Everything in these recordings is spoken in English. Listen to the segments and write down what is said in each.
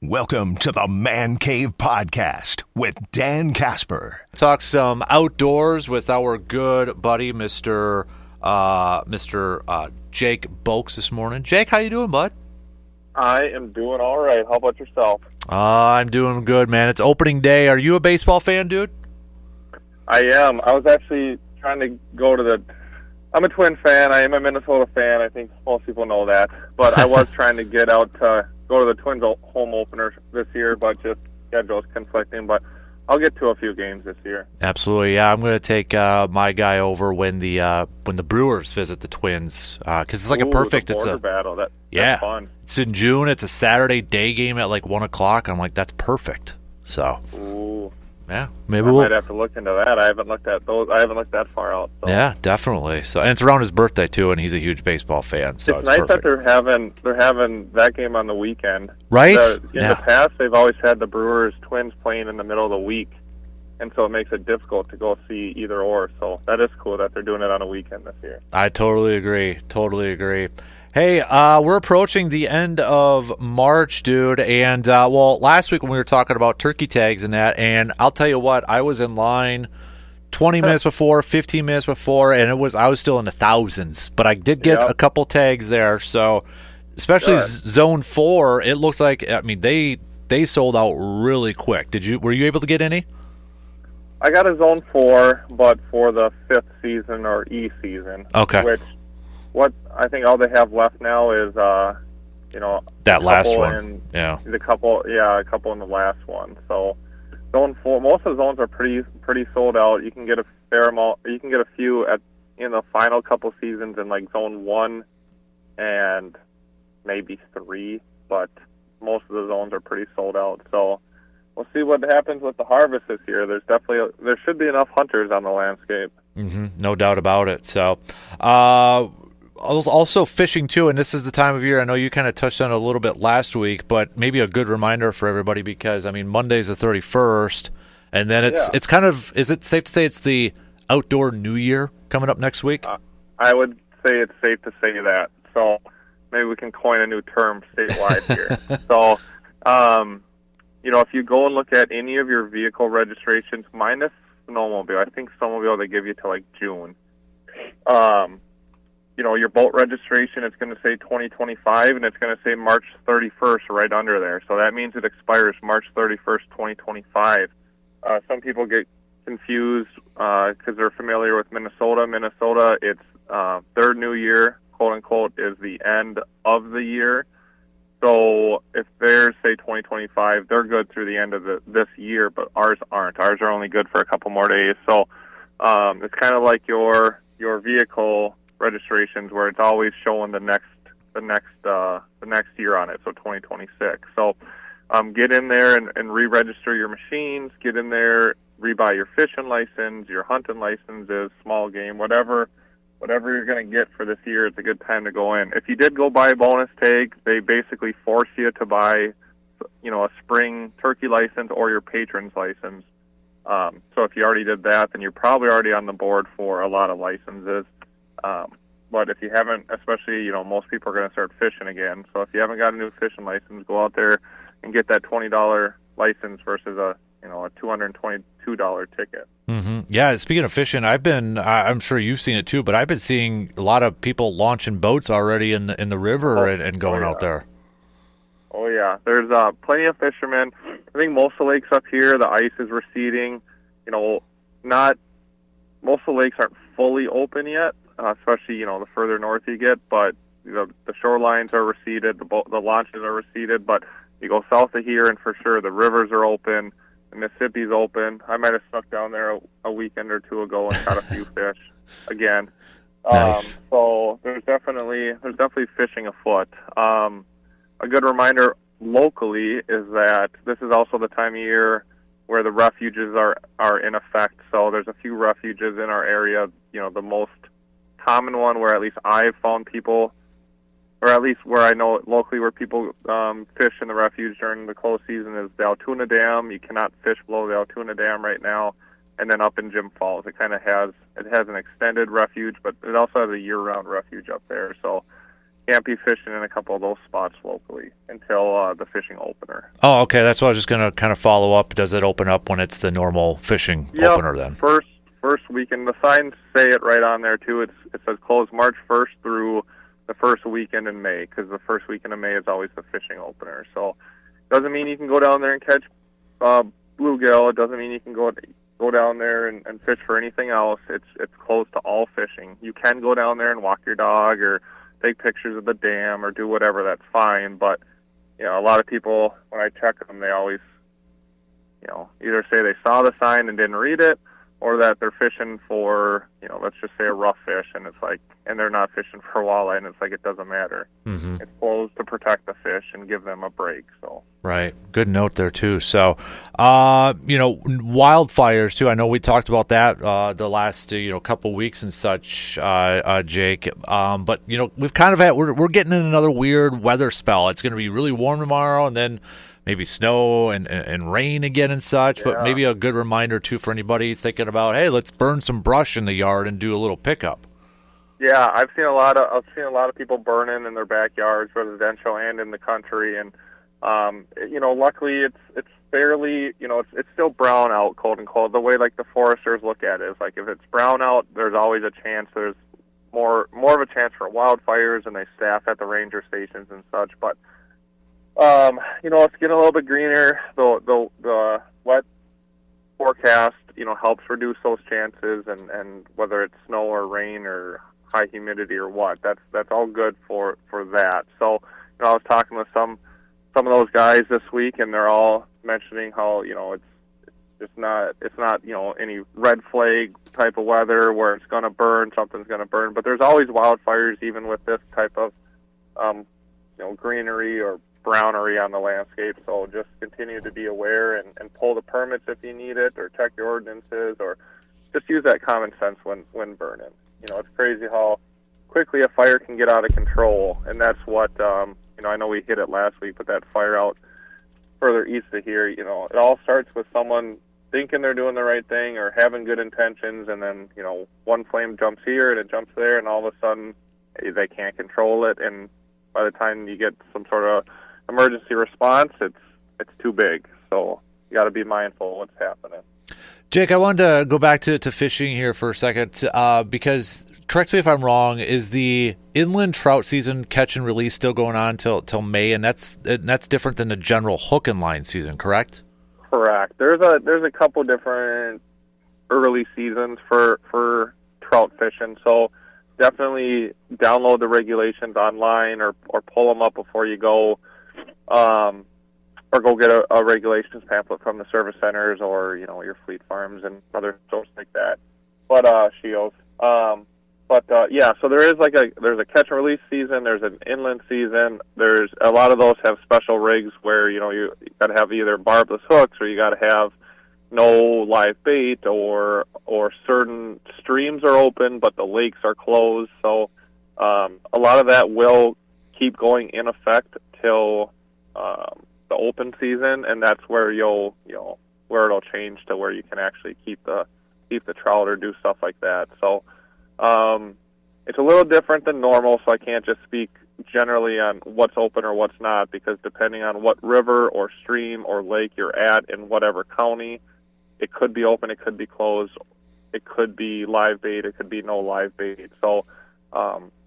Welcome to the Man Cave Podcast with Dan Casper. Talk some outdoors with our good buddy, Mr. Jake Boakes this morning. Jake, how you doing, bud? I am doing all right. How about yourself? I'm doing good, man. It's opening day. Are you a baseball fan, dude? I am. I was actually trying to go to I'm a Twin fan. I am a Minnesota fan. I think most people know that. But I was trying to get out to go to the Twins home opener this year, but just schedule's conflicting. But I'll get to a few games this year. Absolutely, yeah. I'm going to take my guy over when the Brewers visit the Twins because it's like a perfect. The border battle. That's fun. It's in June. It's a Saturday day game at like 1:00. I'm like, that's perfect. So. Yeah, maybe I might have to look into that. I haven't looked at those. I haven't looked that far out. So. Yeah, definitely. So, and it's around his birthday too, and he's a huge baseball fan. So it's nice perfect. that they're having that game on the weekend. Right? In the past, they've always had the Brewers Twins playing in the middle of the week, and so it makes it difficult to go see either or. So that is cool that they're doing it on a weekend this year. I totally agree. Hey, we're approaching the end of March, dude, and last week when we were talking about turkey tags and that, and I'll tell you what, I was in line 20 minutes before, 15 minutes before, and I was still in the thousands, but I did get a couple tags there, so especially Zone 4, it looks like, I mean, they sold out really quick. Were you able to get any? I got a Zone 4, but for the 5th season or E season. Okay. What I think all they have left now is, that last one. A couple in the last one. So Zone 4, most of the zones are pretty sold out. You can get a fair amount. You can get a few in the final couple seasons in like Zone 1 and maybe 3, but most of the zones are pretty sold out. So we'll see what happens with the harvest this year. There should be enough hunters on the landscape. Mm-hmm, no doubt about it. So, also fishing too, and this is the time of year. I know you kind of touched on it a little bit last week, but maybe a good reminder for everybody because I mean Monday's the 31st, and then it's kind of. Is it safe to say it's the outdoor New Year coming up next week? I would say it's safe to say that. So maybe we can coin a new term statewide here. So, if you go and look at any of your vehicle registrations, minus snowmobile, I think snowmobile they give you till like June. Your boat registration, it's going to say 2025, and it's going to say March 31st right under there. So that means it expires March 31st, 2025. Some people get confused because they're familiar with Minnesota. Minnesota, it's their new year, quote unquote, is the end of the year. So if they're, say, 2025, they're good through the end of this year, but ours aren't. Ours are only good for a couple more days. So it's kind of like your vehicle registrations where it's always showing the next year on it, so 2026. So get in there and re-register your machines. Get in there, rebuy your fishing license, your hunting licenses, small game, whatever you're going to get for this year. It's a good time to go in. If you did go buy a bonus tag, they basically force you to buy, a spring turkey license or your patron's license. So if you already did that, then you're probably already on the board for a lot of licenses. But if you haven't, especially, most people are going to start fishing again. So if you haven't got a new fishing license, go out there and get that $20 license versus a $222 ticket. Mm-hmm. Yeah, speaking of fishing, I'm sure you've seen it too, but I've been seeing a lot of people launching boats already in the river and going out there. Oh, yeah. There's plenty of fishermen. I think most of the lakes up here, the ice is receding. Most of the lakes aren't fully open yet, especially, the further north you get, but the shorelines are receded, the launches are receded, but you go south of here and for sure the rivers are open, the Mississippi's open. I might have snuck down there a weekend or two ago and caught a few fish again. Nice. So there's definitely fishing afoot. A good reminder locally is that this is also the time of year where the refuges are in effect. So there's a few refuges in our area. The most common one where at least I've found people, or at least where I know locally where people fish in the refuge during the close season, is the Altoona Dam. You cannot fish below the Altoona Dam right now. And then up in Jim Falls, it has an extended refuge, but it also has a year-round refuge up there. So can't be fishing in a couple of those spots locally until the fishing opener. Oh, okay. That's what I was just going to kind of follow up. Does it open up when it's the normal fishing opener then? First weekend. The signs say it right on there too. It says closed March 1st through the first weekend in May, because the first weekend of May is always the fishing opener. So doesn't mean you can go down there and catch bluegill. It doesn't mean you can go down there and fish for anything else. It's closed to all fishing. You can go down there and walk your dog or take pictures of the dam or do whatever. That's fine. But a lot of people, when I check them, they always either say they saw the sign and didn't read it, or that they're fishing for, let's just say a rough fish, and it's like, and they're not fishing for walleye, and it's like, it doesn't matter. Mm-hmm. It's closed to protect the fish and give them a break. So right, good note there too. So, wildfires too. I know we talked about that the last couple weeks and such, Jake. But we've kind of we're getting in another weird weather spell. It's going to be really warm tomorrow, and then maybe snow and rain again and such, but maybe a good reminder too for anybody thinking about, hey, let's burn some brush in the yard and do a little pickup. Yeah, I've seen a lot of people burning in their backyards, residential and in the country, and luckily it's fairly, it's still brown out, cold and cold. The way like the foresters look at it is like, if it's brown out, there's always a chance. There's more of a chance for wildfires, and they staff at the ranger stations and such, but it's getting a little bit greener. The wet forecast, helps reduce those chances, and whether it's snow or rain or high humidity or what, that's all good for that. So, I was talking with some of those guys this week, and they're all mentioning how, it's not any red flag type of weather where it's going to burn, something's going to burn, but there's always wildfires even with this type of greenery or brownery on the landscape. So just continue to be aware and pull the permits if you need it, or check your ordinances, or just use that common sense when burning. It's crazy how quickly a fire can get out of control, and that's what I know we hit it last week, but that fire out further east of here, it all starts with someone thinking they're doing the right thing or having good intentions, and then one flame jumps here and it jumps there, and all of a sudden they can't control it, and by the time you get some sort of emergency response, it's too big. So you got to be mindful of what's happening. Jake, I wanted to go back to fishing here for a second, because, correct me if I'm wrong, is the inland trout season, catch and release, still going on till May, and that's different than the general hook and line season, correct? Correct. There's a couple different early seasons for trout fishing, so definitely download the regulations online or pull them up before you go, or go get a regulations pamphlet from the service centers or your fleet farms and other stores like that. But Shields. So there's a catch and release season. There's an inland season. There's a lot of those have special rigs where you got to have either barbless hooks, or you got to have no live bait, or certain streams are open but the lakes are closed. So a lot of that will keep going in effect till the open season, and that's where where it'll change to where you can actually keep the trout or do stuff like that. So it's a little different than normal, so I can't just speak generally on what's open or what's not, because depending on what river or stream or lake you're at in whatever county, it could be open, it could be closed, it could be live bait, it could be no live bait. So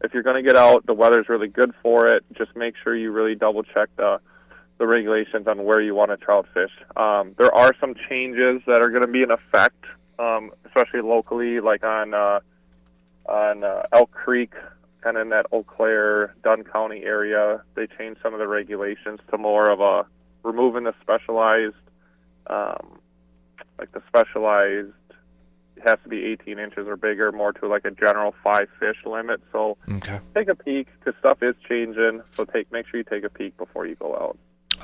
if you're going to get out, the weather's really good for it. Just make sure you really double check the regulations on where you want to trout fish. There are some changes that are going to be in effect, especially locally, like on Elk Creek, kind of in that Eau Claire, Dunn County area. They changed some of the regulations to more of removing the specialized, it has to be 18 inches or bigger, more to like a general 5 fish limit. So Take a peek, because stuff is changing. So make sure you take a peek before you go out.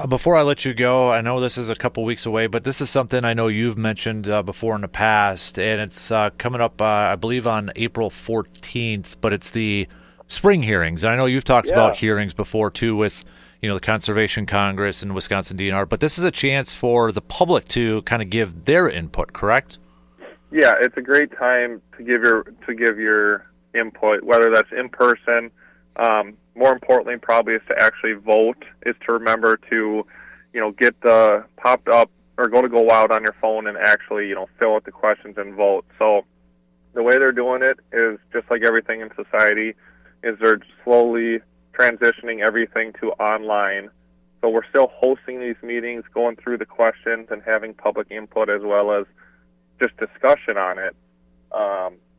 Before I let you go, I know this is a couple weeks away, but this is something I know you've mentioned before in the past, and it's coming up, I believe, on April 14th, but it's the spring hearings. And I know you've talked about hearings before, too, with the Conservation Congress and Wisconsin DNR, but this is a chance for the public to kind of give their input, correct? Yeah, it's a great time to give your input, whether that's in person. more importantly probably is to actually vote, is to remember to, get the popped up or go out on your phone and actually, fill out the questions and vote. So the way they're doing it is just like everything in society, is they're slowly transitioning everything to online. So we're still hosting these meetings, going through the questions and having public input as well as just discussion on it.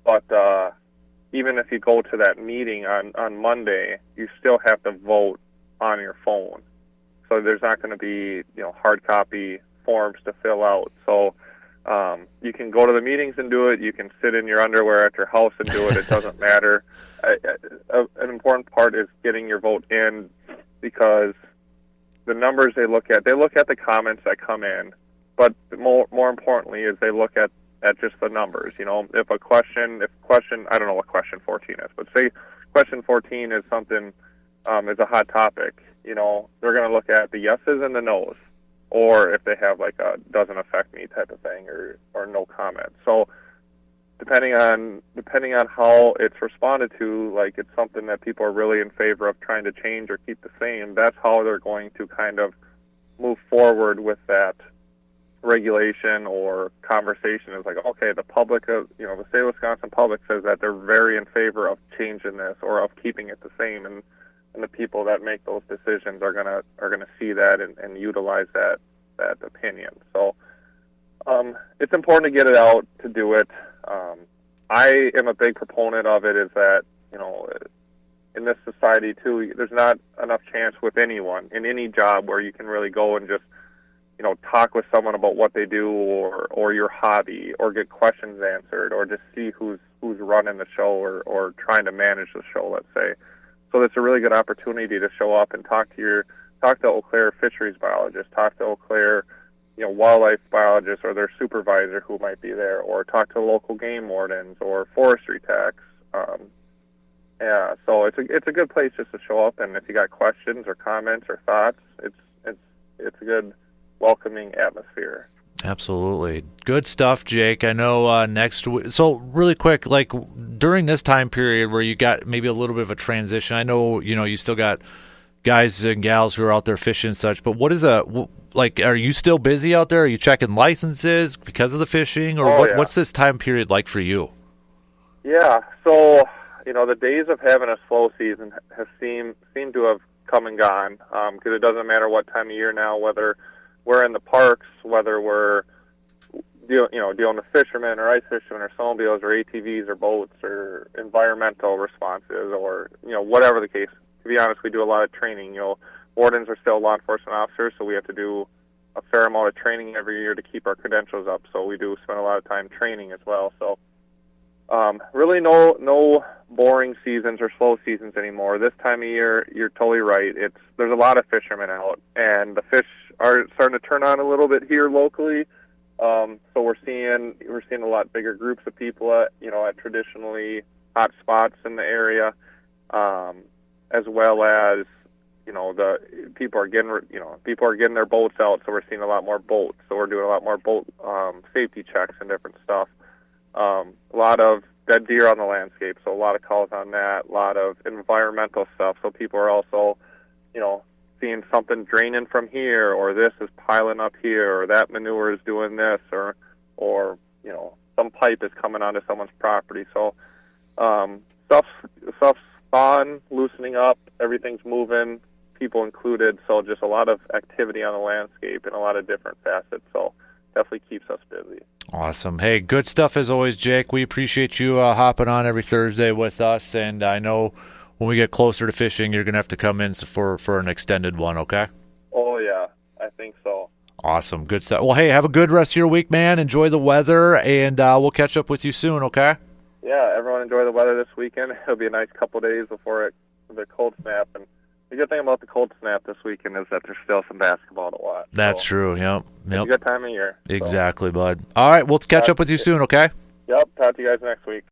But even if you go to that meeting on Monday, you still have to vote on your phone. So there's not going to be, hard copy forms to fill out. So you can go to the meetings and do it. You can sit in your underwear at your house and do it. It doesn't matter. An important part is getting your vote in, because the numbers they look at the comments that come in, but more importantly is they look at just the numbers. If question, I don't know what question 14 is, but say question 14 is something, is a hot topic, they're going to look at the yeses and the nos, or if they have like a doesn't affect me type of thing, or no comment. So depending on how it's responded to, like it's something that people are really in favor of trying to change or keep the same, that's how they're going to kind of move forward with that regulation or conversation. Is like, okay, the public of, the state of Wisconsin public says that they're very in favor of changing this or of keeping it the same, and the people that make those decisions are gonna see that and utilize that opinion. So it's important to get it out, to do it. I am a big proponent of it, is that, in this society too, there's not enough chance with anyone in any job where you can really go and just, talk with someone about what they do or your hobby, or get questions answered, or just see who's running the show or trying to manage the show, let's say. So it's a really good opportunity to show up and talk to Eau Claire fisheries biologist, talk to Eau Claire, wildlife biologists or their supervisor who might be there, or talk to local game wardens or forestry techs. So it's a good place just to show up, and if you got questions or comments or thoughts, it's a good welcoming atmosphere. Absolutely. Good stuff, Jake. I know next week. So really quick, like during this time period where you got maybe a little bit of a transition, I know, you still got guys and gals who are out there fishing and such, but what is are you still busy out there? Are you checking licenses because of the fishing, or what's this time period like for you? Yeah. So, the days of having a slow season have seemed to have come and gone, because it doesn't matter what time of year now, whether we're in the parks, whether we're dealing with fishermen or ice fishermen or snowmobiles or ATVs or boats or environmental responses, or whatever the case. To be honest, we do a lot of training. Wardens are still law enforcement officers, so we have to do a fair amount of training every year to keep our credentials up. So we do spend a lot of time training as well. So really no boring seasons or slow seasons anymore. This time of year, you're totally right. There's a lot of fishermen out, and the fish are starting to turn on a little bit here locally. So we're seeing a lot bigger groups of people at traditionally hot spots in the area, as well as the people are getting their boats out. So we're seeing a lot more boats. So we're doing a lot more boat safety checks and different stuff. A lot of dead deer on the landscape, so a lot of calls on that. A lot of environmental stuff. So people are also seeing something draining from here, or this is piling up here, or that manure is doing this, or some pipe is coming onto someone's property. So stuff's on, loosening up, everything's moving, people included. So just a lot of activity on the landscape in a lot of different facets. So definitely keeps us busy. Awesome. Hey, good stuff as always, Jake. We appreciate you hopping on every Thursday with us, and I know when we get closer to fishing, you're going to have to come in for an extended one, okay? Oh, yeah. I think so. Awesome. Good stuff. Well, hey, have a good rest of your week, man. Enjoy the weather, and we'll catch up with you soon, okay? Yeah, everyone enjoy the weather this weekend. It'll be a nice couple days before the cold snap. And the good thing about the cold snap this weekend is that there's still some basketball to watch. That's true, yep. It's a good time of year. Exactly, bud. All right, we'll catch up with you soon, okay? Yep, talk to you guys next week.